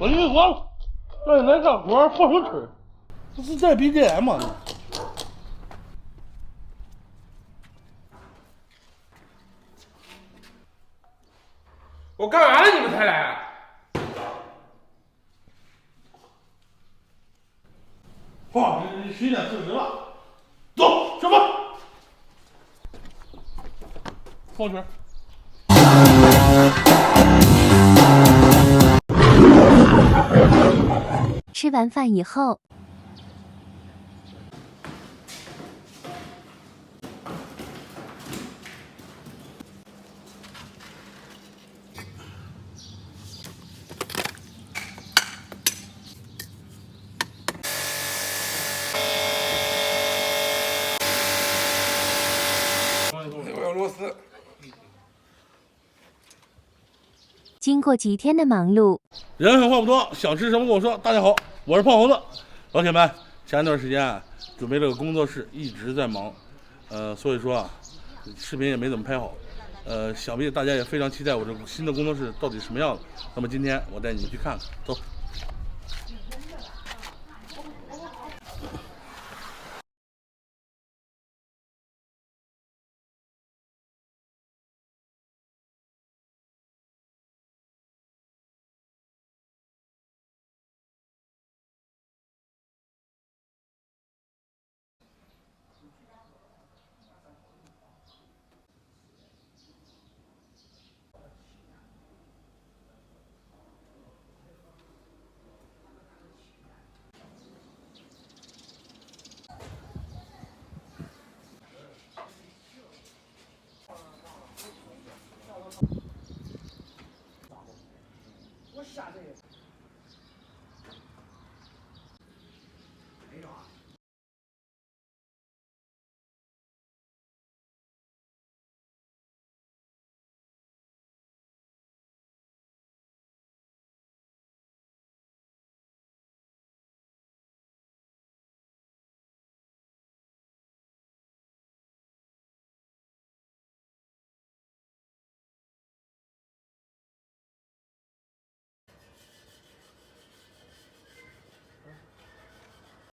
我跟你说，让你来干活放什么吃？这是在 BGM 吗？我干完了你们才来。哇，11:40了，走，上班。放学。吃完饭以后，我要螺丝。经过几天的忙碌，人狠话不多，想吃什么跟我说。大家好，我是胖猴子。老铁们，前一段时间啊，准备了个工作室，一直在忙，所以说啊，视频也没怎么拍好。想必大家也非常期待我这个新的工作室到底什么样子。那么今天我带你们去看看，走。